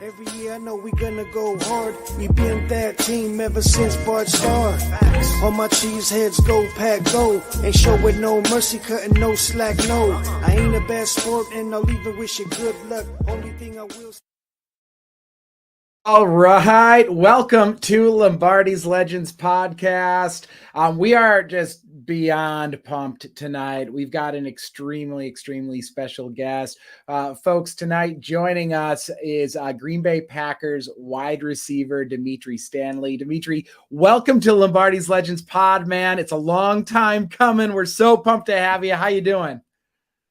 Every year I know we gonna go hard. We been that team ever since Bart started. All my cheese heads go pack go. Ain't show with no mercy, cutting no slack, no. I ain't a bad sport and I'll even wish you good luck. Only thing I will. All right, welcome to Lombardi's Legends podcast. We are just beyond pumped tonight. We've got an extremely special guest. Folks, tonight joining us is Green Bay Packers wide receiver Dimitri Stanley. Dimitri, welcome to Lombardi's Legends pod, man. It's a long time coming. We're so pumped to have you. How you doing?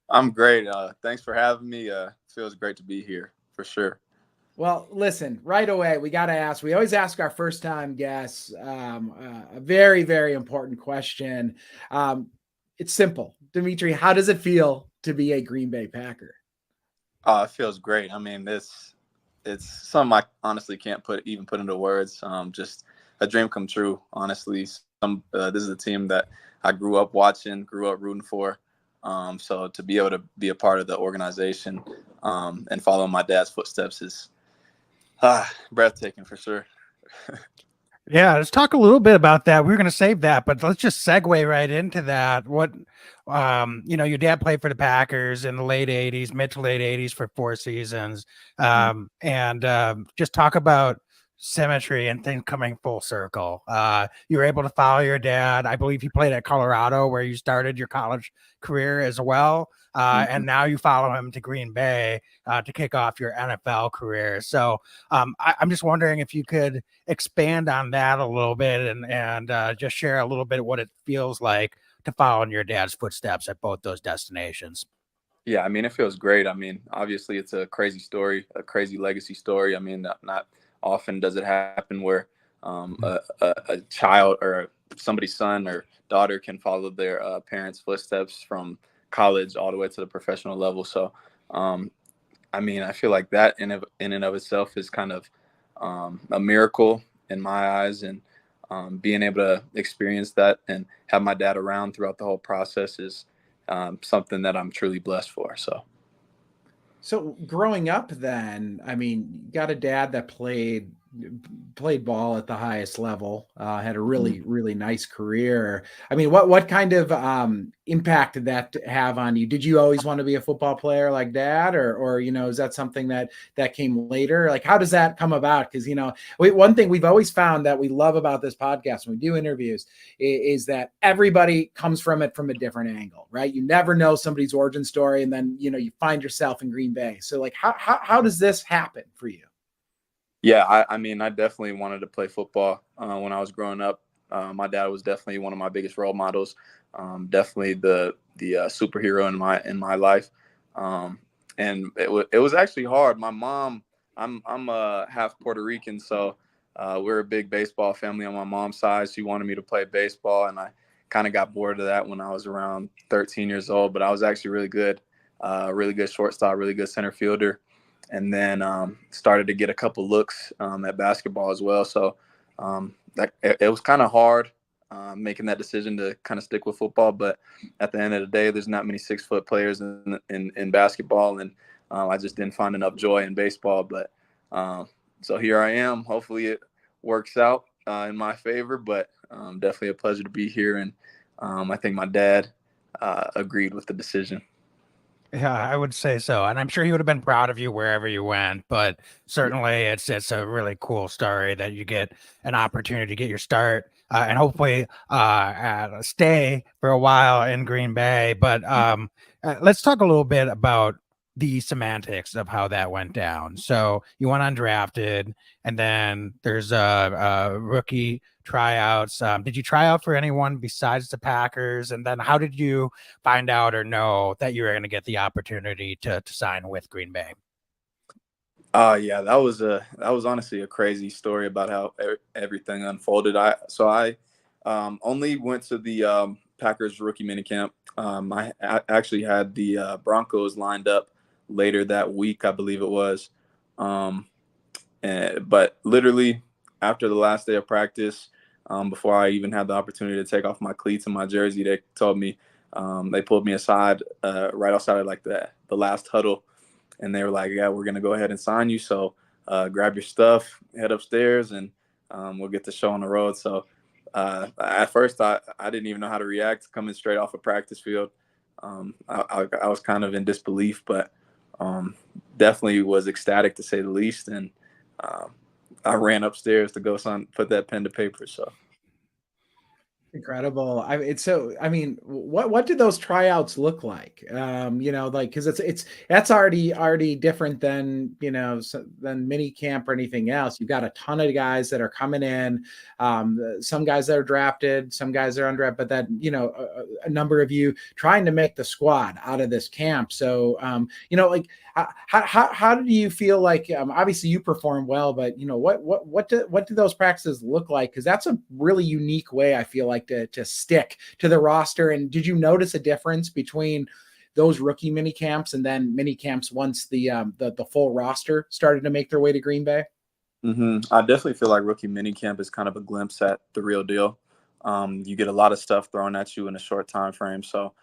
I'm great. Thanks for having me. Feels great to be here for sure. Well, listen, right away, we got to ask, we always ask our first time guests a very important question. It's simple. Dimitri, how does it feel to be a Green Bay Packer? It feels great. I mean, it's something I honestly can't put into words. Just a dream come true, honestly. This is a team that I grew up watching, grew up rooting for. So to be able to be a part of the organization and follow my dad's footsteps is breathtaking for sure. Yeah, let's talk a little bit about that. We were going to save that, but let's just segue right into that. What, your dad played for the Packers in the late 80s, mid to late 80s for 4 seasons. And just talk about symmetry and things coming full circle. You were able to follow your dad. I believe he played at Colorado where you started your college career as well. And now you follow him to Green Bay to kick off your NFL career. So I'm just wondering if you could expand on that a little bit and just share a little bit of what it feels like to follow in your dad's footsteps at both those destinations. Yeah, I mean, it feels great. I mean, obviously it's a crazy story, a crazy legacy story. I mean, not often does it happen where a child or somebody's son or daughter can follow their parents' footsteps from college all the way to the professional level. So, I mean, I feel like that in and of itself is kind of a miracle in my eyes, and being able to experience that and have my dad around throughout the whole process is something that I'm truly blessed for. So growing up then, I mean, you got a dad that played ball at the highest level, had a really nice career. I mean, what kind of impact did that have on you? Did you always want to be a football player like dad, or is that something that came later? Like, how does that come about? Because one thing we've always found that we love about this podcast when we do interviews is that everybody comes from it from a different angle, right? You never know somebody's origin story, and then you find yourself in Green Bay. So like, how does this happen for you? Yeah, I mean, I definitely wanted to play football when I was growing up. My dad was definitely one of my biggest role models. Definitely the superhero in my life. And it was actually hard. My mom, I'm half Puerto Rican, so we're a big baseball family on my mom's side. She wanted me to play baseball, and I kind of got bored of that when I was around 13 years old. But I was actually really good shortstop, really good center fielder. And then started to get a couple looks at basketball as well. So it was kind of hard making that decision to kind of stick with football. But at the end of the day, there's not many 6-foot players in basketball. And I just didn't find enough joy in baseball. But so here I am. Hopefully it works out in my favor. But definitely a pleasure to be here. And I think my dad agreed with the decision. Yeah, I would say so. And I'm sure he would have been proud of you wherever you went, but certainly it's a really cool story that you get an opportunity to get your start and hopefully stay for a while in Green Bay. But let's talk a little bit about the semantics of how that went down. So you went undrafted, and then there's a rookie tryouts. Did you try out for anyone besides the Packers? And then how did you find out or know that you were going to get the opportunity to sign with Green Bay? Yeah, that was honestly a crazy story about how everything unfolded. I only went to the Packers rookie minicamp. I actually had the Broncos lined up later that week, I believe it was. But literally after the last day of practice, before I even had the opportunity to take off my cleats and my jersey, they told me, they pulled me aside right outside of like the last huddle, and they were like, "Yeah, we're gonna go ahead and sign you." So grab your stuff, head upstairs, and we'll get the show on the road. So at first, I didn't even know how to react coming straight off a practice field. I was kind of in disbelief, but definitely was ecstatic to say the least. And I ran upstairs to go put that pen to paper. So. Incredible. I mean, what do those tryouts look like? Like, cause that's already different than, than mini camp or anything else. You've got a ton of guys that are coming in, some guys that are drafted, some guys that are undrafted, but then, a number of you trying to make the squad out of this camp. So, like, how do you feel like, obviously you perform well, but what do those practices look like? Cause that's a really unique way, I feel like, to stick to the roster. And did you notice a difference between those rookie mini camps and then mini camps once the full roster started to make their way to Green Bay? Mm-hmm. I definitely feel like rookie mini camp is kind of a glimpse at the real deal. You get a lot of stuff thrown at you in a short time frame. So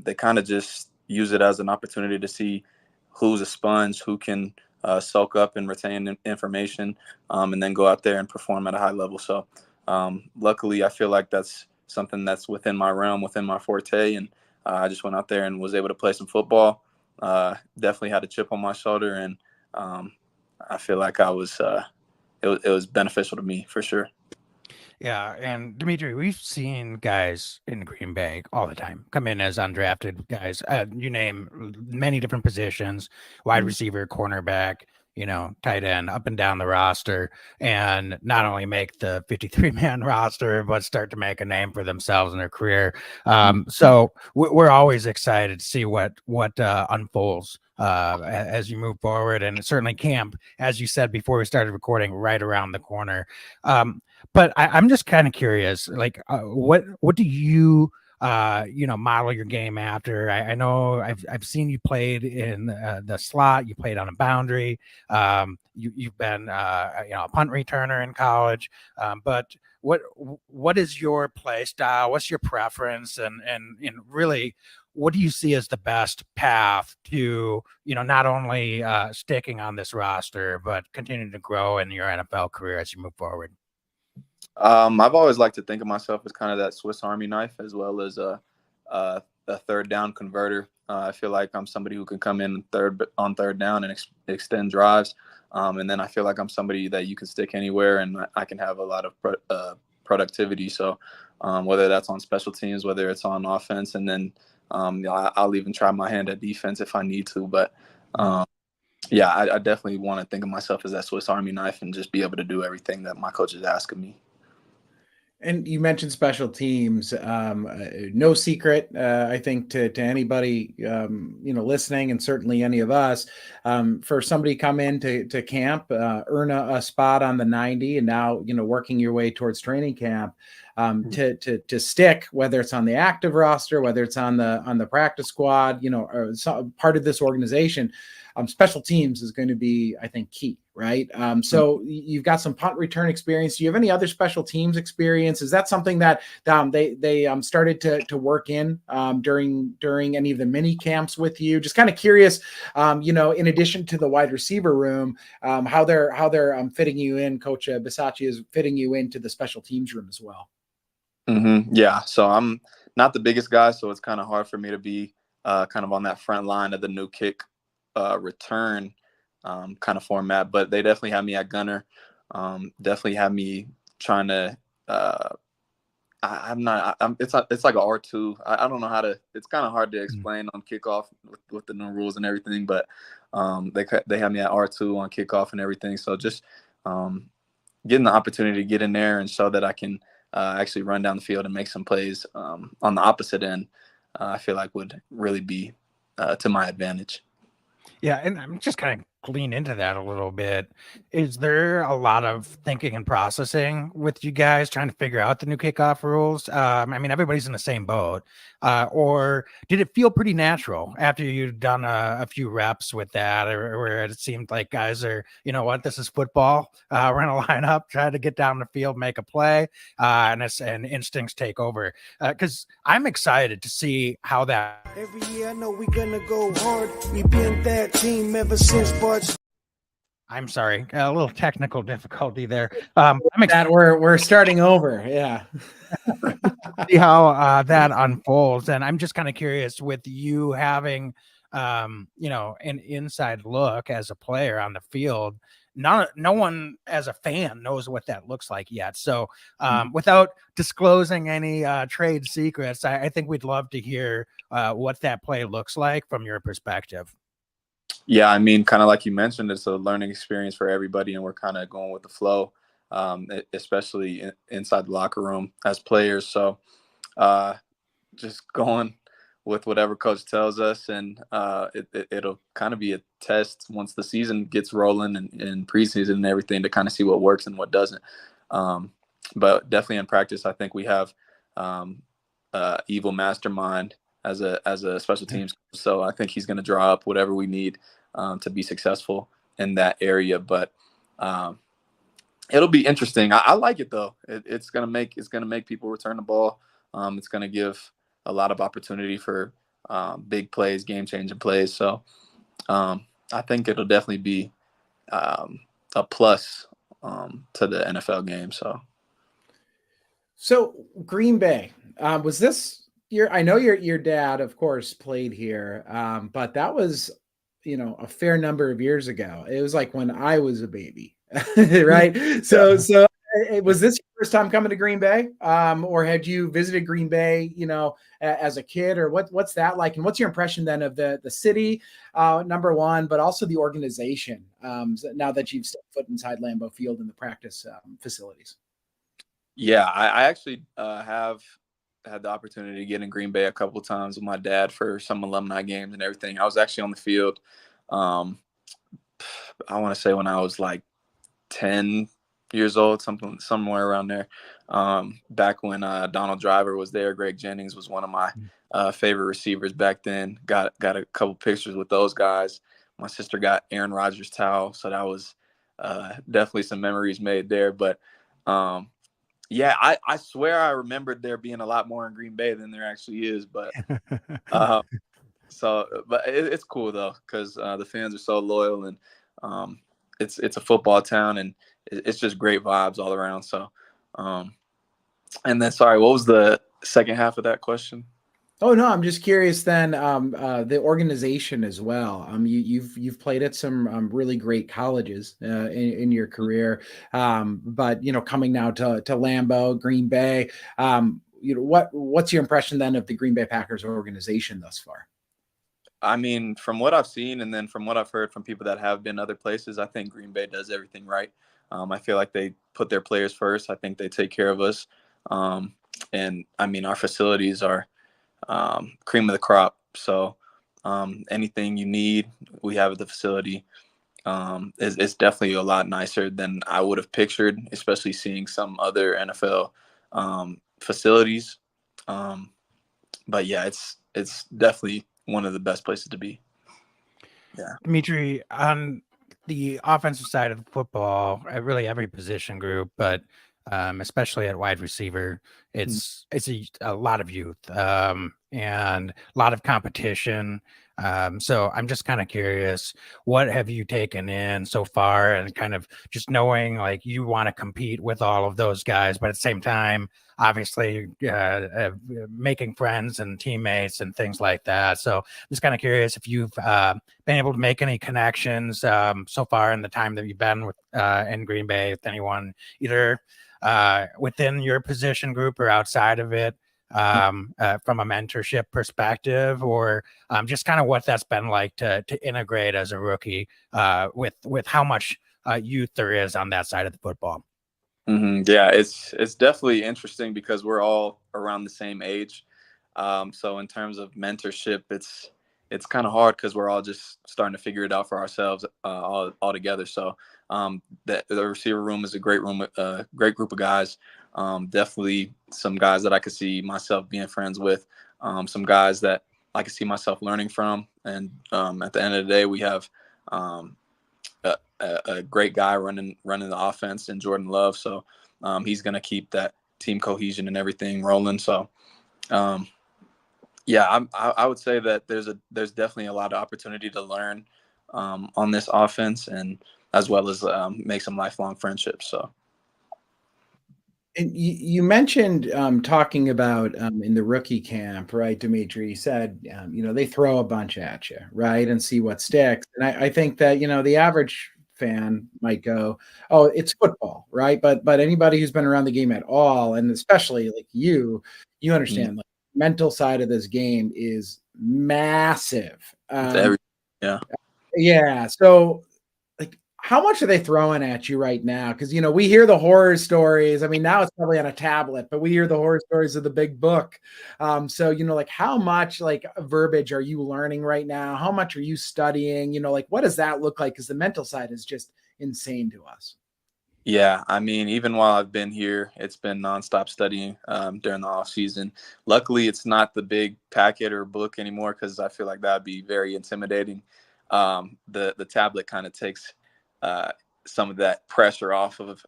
they kind of just use it as an opportunity to see who's a sponge, who can soak up and retain information, and then go out there and perform at a high level. So luckily, I feel like that's something that's within my realm, within my forte. And I just went out there and was able to play some football. Definitely had a chip on my shoulder. And I feel like it was beneficial to me for sure. Yeah, and Dimitri, we've seen guys in Green Bay all the time come in as undrafted guys. You name many different positions: wide receiver, cornerback, tight end, up and down the roster, and not only make the 53-man roster, but start to make a name for themselves in their career. So we're always excited to see what unfolds as you move forward, and certainly camp, as you said before we started recording, right around the corner. But I'm just kind of curious, like, what do you model your game after? I know I've seen you played in the slot, you played on a boundary, you've been a punt returner in college, but what is your play style? What's your preference, and really, what do you see as the best path to not only sticking on this roster but continuing to grow in your NFL career as you move forward? I've always liked to think of myself as kind of that Swiss Army knife, as well as a third down converter. I feel like I'm somebody who can come in on third down and extend drives. And then I feel like I'm somebody that you can stick anywhere and I can have a lot of productivity. So whether that's on special teams, whether it's on offense, and then I'll even try my hand at defense if I need to. But I definitely want to think of myself as that Swiss Army knife and just be able to do everything that my coach is asking me. And you mentioned special teams. No secret, I think, to anybody listening, and certainly any of us, for somebody come in to camp, earn a spot on the 90, and now working your way towards training camp, to stick, whether it's on the active roster, whether it's on the practice squad, or part of this organization. Special teams is going to be, I think, key, right? So you've got some punt return experience. Do you have any other special teams experience? Is that something that they started to work in during any of the mini camps with you? Just kind of curious, in addition to the wide receiver room, how they're fitting you in. Coach Bisaccia is fitting you into the special teams room as well. Mm-hmm. Yeah, so I'm not the biggest guy, so it's kind of hard for me to be kind of on that front line of the new kick return kind of format, but they definitely have me at gunner. Definitely have me trying to. It's like a R2. I don't know how to. It's kind of hard to explain on kickoff with the new rules and everything, but they have me at R2 on kickoff and everything. So just getting the opportunity to get in there and show that I can actually run down the field and make some plays on the opposite end, I feel like would really be to my advantage. Yeah, and I'm just kind of lean into that a little bit. Is there a lot of thinking and processing with you guys trying to figure out the new kickoff rules? I mean, everybody's in the same boat. Or did it feel pretty natural after you'd done a few reps with that, or where it seemed like guys are, this is football. We're going to line up, try to get down the field, make a play, and instincts take over. Because I'm excited to see how that. Every year I know we're gonna go hard. We been that team ever since Bart. I'm sorry, a little technical difficulty there. That we're starting over. Yeah. See how that unfolds, and I'm just kind of curious with you having, an inside look as a player on the field. No one as a fan knows what that looks like yet. So, without disclosing any trade secrets, I think we'd love to hear what that play looks like from your perspective. Yeah, I mean, kind of like you mentioned, it's a learning experience for everybody, and we're kind of going with the flow, especially inside the locker room as players. So, just going with whatever coach tells us, and it'll kind of be a test once the season gets rolling and preseason and everything to kind of see what works and what doesn't. But definitely in practice, I think we have evil mastermind as a special teams. So I think he's going to draw up whatever we need to be successful in that area. But it'll be interesting. I like it though. It's gonna make people return the ball. It's gonna give a lot of opportunity for big plays, game changing plays. So I think it'll definitely be a plus to the NFL game. So Green Bay, was this I know your dad, of course, played here, but that was, a fair number of years ago. It was like when I was a baby, right? So was this your first time coming to Green Bay, or had you visited Green Bay, as a kid, or what's that like? And what's your impression then of the city, number one, but also the organization, now that you've stepped foot inside Lambeau Field in the practice facilities? Yeah, I actually have had the opportunity to get in Green Bay a couple of times with my dad for some alumni games and everything. I was actually on the field, I want to say when I was like 10 years old, somewhere around there. Back when Donald Driver was there, Greg Jennings was one of my favorite receivers back then. Got a couple pictures with those guys. My sister got Aaron Rodgers' towel, so that was definitely some memories made there. But yeah, I swear I remembered there being a lot more in Green Bay than there actually is. But it's cool though, because the fans are so loyal, and it's a football town, and it's just great vibes all around. So, and then sorry, what was the second half of that question? Oh no, I'm just curious then, the organization as well. You've played at some really great colleges in your career, but coming now to Lambeau, Green Bay, what's your impression then of the Green Bay Packers organization thus far? I mean, from what I've seen, and then from what I've heard from people that have been other places, I think Green Bay does everything right. I feel like they put their players first. I think they take care of us, and I mean, our facilities are cream of the crop. So anything you need, we have at the facility. It's definitely a lot nicer than I would have pictured, especially seeing some other NFL facilities. But yeah, it's definitely one of the best places to be. Yeah. Dimitri, on the offensive side of the football, at really every position group, but especially at wide receiver, it's a lot of youth and a lot of competition. So I'm just kind of curious, what have you taken in so far, and kind of just knowing like you want to compete with all of those guys, but at the same time, obviously making friends and teammates and things like that. So I'm just kind of curious if you've been able to make any connections so far in the time that you've been with in Green Bay with anyone, either within your position group or outside of it, from a mentorship perspective, or just kind of what that's been like to integrate as a rookie with how much youth there is on that side of the football. Mm-hmm. Yeah, it's definitely interesting because we're all around the same age. So in terms of mentorship, it's kind of hard because we're all just starting to figure it out for ourselves all together. So the receiver room is a great room, great group of guys. Definitely some guys that I could see myself being friends with. Some guys that I could see myself learning from. And at the end of the day, we have a great guy running the offense in Jordan Love. So he's going to keep that team cohesion and everything rolling. So yeah, I would say that there's definitely a lot of opportunity to learn on this offense. And as well as make some lifelong friendships. So. And you mentioned talking about in the rookie camp, right, Dimitri? You said, they throw a bunch at you, right, and see what sticks. And I think that, the average fan might go, oh, it's football, right? But anybody who's been around the game at all, and especially like you understand, like, mental side of this game is massive. Yeah. Yeah. So, like, how much are they throwing at you right now? Because, we hear the horror stories. I mean, now it's probably on a tablet, but we hear the horror stories of the big book. So, like, how much, like, verbiage are you learning right now? How much are you studying? Like, what does that look like? Because the mental side is just insane to us. Yeah, I mean, even while I've been here, it's been nonstop studying during the off season. Luckily, it's not the big packet or book anymore because I feel like that'd be very intimidating. The tablet kind of takes some of that pressure off of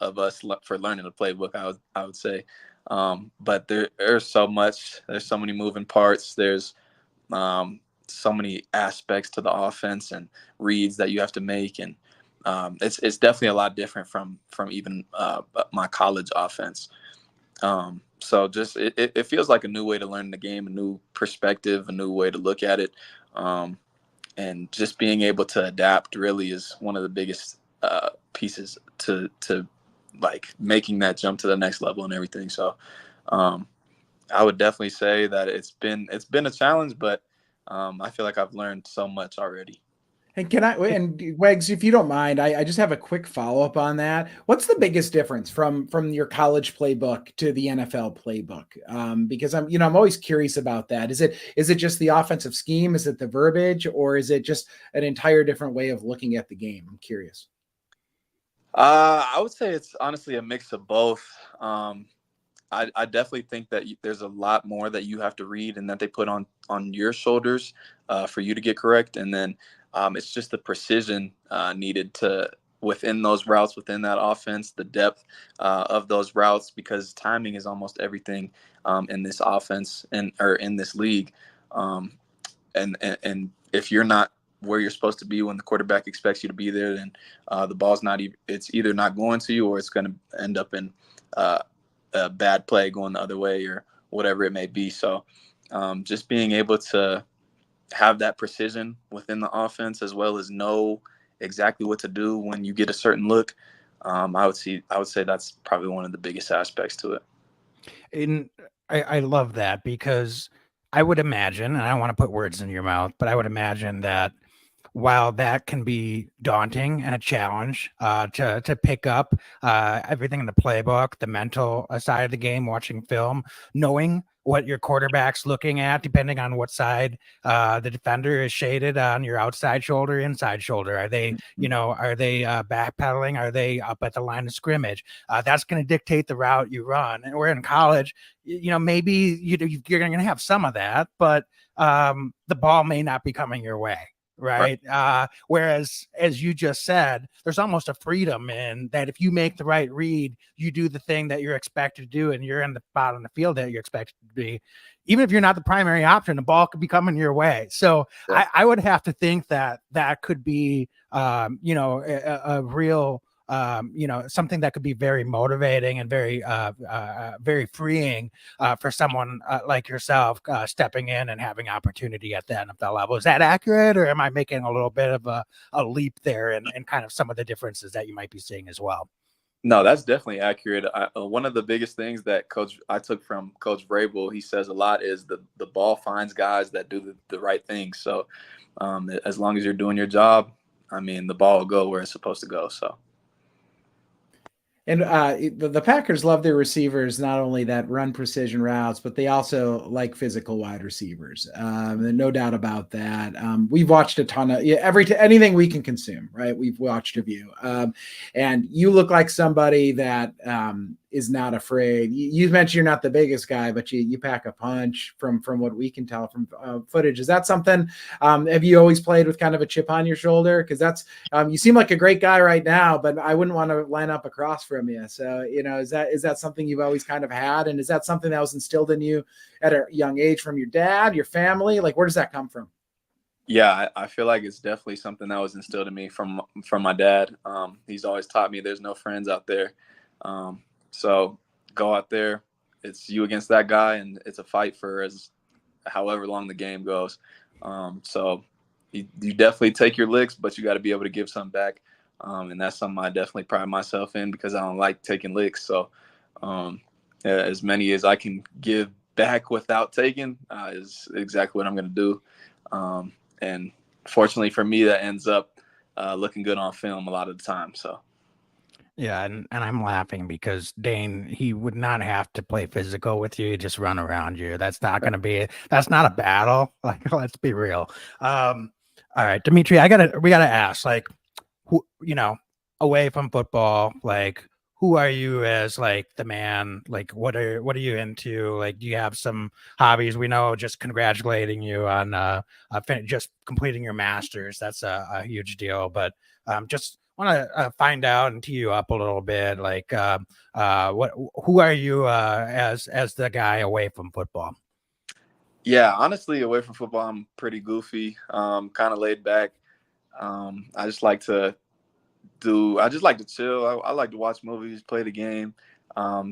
us for learning the playbook. I would say, but there's so much. There's so many moving parts. There's so many aspects to the offense and reads that you have to make, and it's definitely a lot different from even my college offense. So just it feels like a new way to learn the game, a new perspective, a new way to look at it. And just being able to adapt really is one of the biggest pieces to like making that jump to the next level and everything. So I would definitely say that it's been a challenge, but I feel like I've learned so much already. And Wags, if you don't mind, I just have a quick follow-up on that. What's the biggest difference from your college playbook to the NFL playbook? Because I'm always curious about that. Is it just the offensive scheme? Is it the verbiage, or is it just an entire different way of looking at the game? I'm curious. I would say it's honestly a mix of both. I definitely think that there's a lot more that you have to read and that they put on your shoulders for you to get correct. And then it's just the precision needed to within those routes, within that offense, the depth of those routes, because timing is almost everything in this offense or in this league. And if you're not where you're supposed to be when the quarterback expects you to be there, then the ball's it's either not going to you or it's going to end up in a bad play going the other way or whatever it may be. So just being able to have that precision within the offense, as well as know exactly what to do when you get a certain look. I would say that's probably one of the biggest aspects to it. And I love that, because I would imagine, and I don't want to put words in your mouth, but I would imagine that while that can be daunting and a challenge to pick up everything in the playbook, the mental side of the game, watching film, knowing what your quarterback's looking at, depending on what side the defender is shaded on, your outside shoulder, inside shoulder. Are they, backpedaling? Are they up at the line of scrimmage? That's going to dictate the route you run. And we're in college, maybe you're going to have some of that, but the ball may not be coming your way. Right. Whereas, as you just said, there's almost a freedom in that if you make the right read, you do the thing that you're expected to do, and you're in the spot on the field that you're expected to be. Even if you're not the primary option, the ball could be coming your way. So yeah. I would have to think that could be, a real, something that could be very motivating and very, very freeing for someone like yourself stepping in and having opportunity at the NFL level. Is that accurate, or am I making a little bit of a leap there and kind of some of the differences that you might be seeing as well? No, that's definitely accurate. One of the biggest things that I took from Coach Vrabel, he says a lot, is the ball finds guys that do the right things. So as long as you're doing your job, I mean, the ball will go where it's supposed to go. So. And the Packers love their receivers, not only that run precision routes, but they also like physical wide receivers. No doubt about that. We've watched a ton of anything we can consume, right? We've watched of you. And you look like somebody that is not afraid. You mentioned you're not the biggest guy, but you pack a punch from what we can tell from footage. Is that something, have you always played with kind of a chip on your shoulder? Because that's, you seem like a great guy right now, but I wouldn't want to line up across from you. So, is that something you've always kind of had? And is that something that was instilled in you at a young age from your dad, your family? Like, where does that come from? Yeah, I feel like it's definitely something that was instilled in me from my dad. He's always taught me there's no friends out there. So go out there, it's you against that guy, and it's a fight for as however long the game goes. So you definitely take your licks, but you got to be able to give something back. And that's something I definitely pride myself in because I don't like taking licks. So yeah, as many as I can give back without taking is exactly what I'm going to do. And fortunately for me, that ends up looking good on film a lot of the time. So. Yeah, and I'm laughing because Dane, he would not have to play physical with you, he'd just run around you. That's not a battle. Like, let's be real. All right, Dimitri, we gotta ask, like, who, away from football, like, who are you as like the man? Like, what are you into? Like, do you have some hobbies? We know just congratulating you on just completing your masters. That's a huge deal, but just want to find out and tee you up a little bit. Like, who are you as the guy away from football? Yeah, honestly, away from football, I'm pretty goofy, kind of laid back. I just like to chill. I like to watch movies, play the game,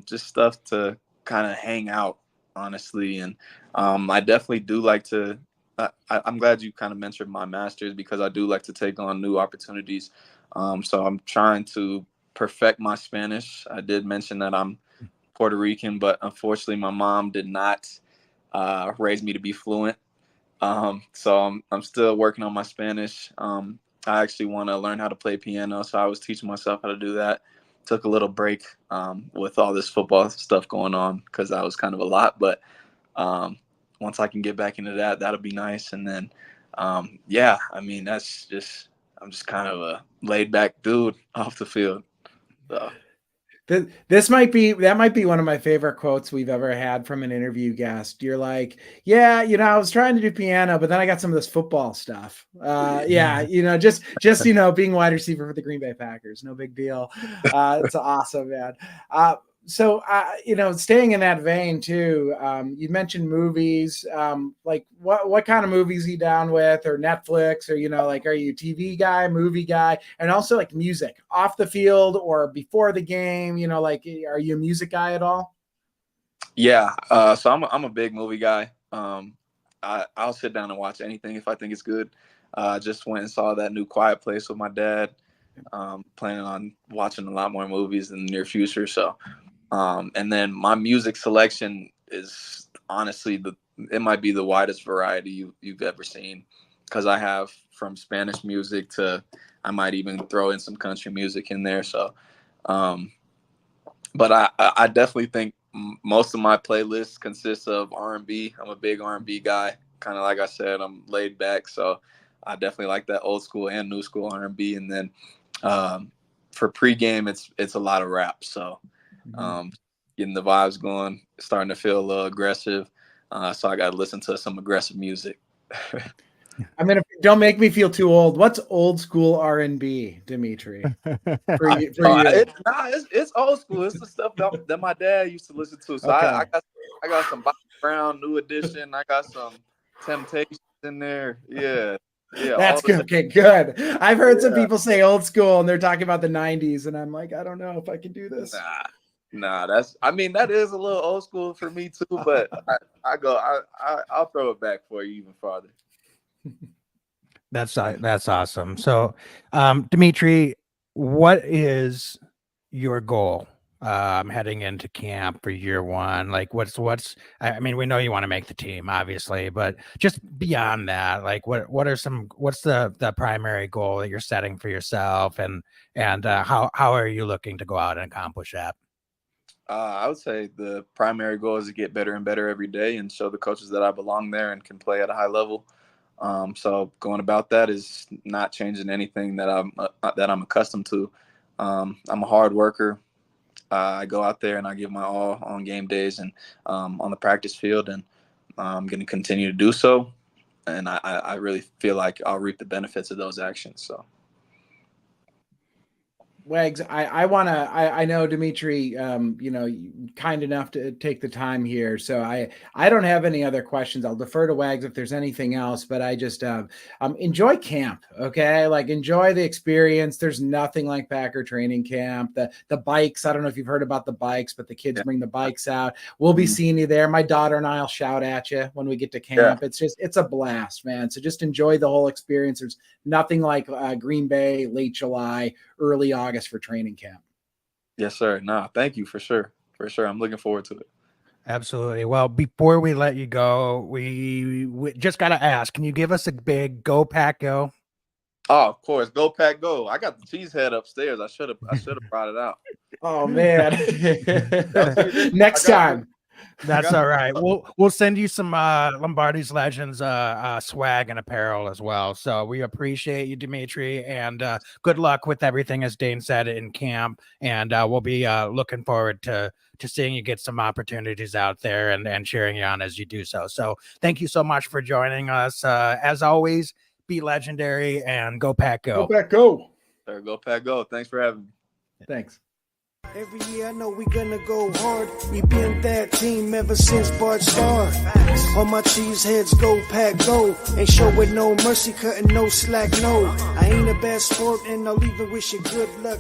just stuff to kind of hang out, honestly. And I definitely do like to. I'm glad you kind of mentioned my masters because I do like to take on new opportunities. So I'm trying to perfect my Spanish. I did mention that I'm Puerto Rican, but unfortunately, my mom did not raise me to be fluent. So I'm still working on my Spanish. I actually want to learn how to play piano, so I was teaching myself how to do that. Took a little break with all this football stuff going on because that was kind of a lot. But once I can get back into that, that'll be nice. And then, yeah, I mean, I'm just kind of a laid back dude off the field. So. That might be one of my favorite quotes we've ever had from an interview guest. You're like, yeah, I was trying to do piano, but then I got some of this football stuff. Yeah, just being wide receiver for the Green Bay Packers, no big deal. It's awesome, man. So, staying in that vein too, you mentioned movies. Like what kind of movies are you down with, or Netflix, or like, are you a TV guy, movie guy, and also like music off the field or before the game? Like, are you a music guy at all? Yeah, so I'm a big movie guy. I'll sit down and watch anything if I think it's good. Just went and saw that new Quiet Place with my dad. Planning on watching a lot more movies in the near future. So. And then my music selection is honestly it might be the widest variety you've ever seen because I have from Spanish music to I might even throw in some country music in there. So, but I definitely think most of my playlists consists of R&B. I'm a big R&B guy. Kind of like I said, I'm laid back, so I definitely like that old school and new school R&B. And then for pregame, it's a lot of rap. So. Getting the vibes going, starting to feel a little aggressive. So I got to listen to some aggressive music. Don't make me feel too old. What's old school R&B, Dimitri? For you? It's old school. It's the stuff that my dad used to listen to. So Okay. I got some Bobby Brown, New Edition. I got some Temptations in there. Yeah. Yeah, that's good. Okay, good. I've heard some people say old school and they're talking about the 90s, and I'm like, I don't know if I can do this. Nah, that is a little old school for me too, but I'll throw it back for you even farther. That's awesome. So, Dimitri, what is your goal heading into camp for year one? Like, I mean, we know you want to make the team, obviously, but just beyond that, like, what's the primary goal that you're setting for yourself, and how are you looking to go out and accomplish that? I would say the primary goal is to get better and better every day and show the coaches that I belong there and can play at a high level. So going about that is not changing anything that I'm accustomed to. I'm a hard worker. I go out there and I give my all on game days and on the practice field, and I'm going to continue to do so. And I really feel like I'll reap the benefits of those actions. So. Wags, I know Dimitri, kind enough to take the time here. So I don't have any other questions. I'll defer to Wags if there's anything else, but I just, enjoy camp. Okay. Like enjoy the experience. There's nothing like Packer training camp. The bikes, I don't know if you've heard about the bikes, but the kids bring the bikes out. We'll be seeing you there. My daughter and I'll shout at you when we get to camp. Yeah. It's a blast, man. So just enjoy the whole experience. There's nothing like Green Bay, late July, early August for training camp. Yes, sir. Nah, thank you for sure. For sure. I'm looking forward to it. Absolutely. Well, before we let you go, we just got to ask, can you give us a big go Pack go? Oh, of course. Go Pack Go. I got the cheese head upstairs. I should have brought it out. Oh man. Next time. That's all right. We'll send you some Lombardi's Legends swag and apparel as well. So we appreciate you, Dimitri, and good luck with everything, as Dane said, in camp. And we'll be looking forward to seeing you get some opportunities out there and cheering you on as you do so. So thank you so much for joining us. As always, be legendary and go Pack Go. Go Pack Go. Sir, go Pack Go. Thanks for having me. Thanks. Every year I know we gonna go hard. We been that team ever since Bart started. All my cheese heads go Pack Go. Ain't show with no mercy, cutting no slack, no. I ain't a bad sport and I'll even wish you good luck.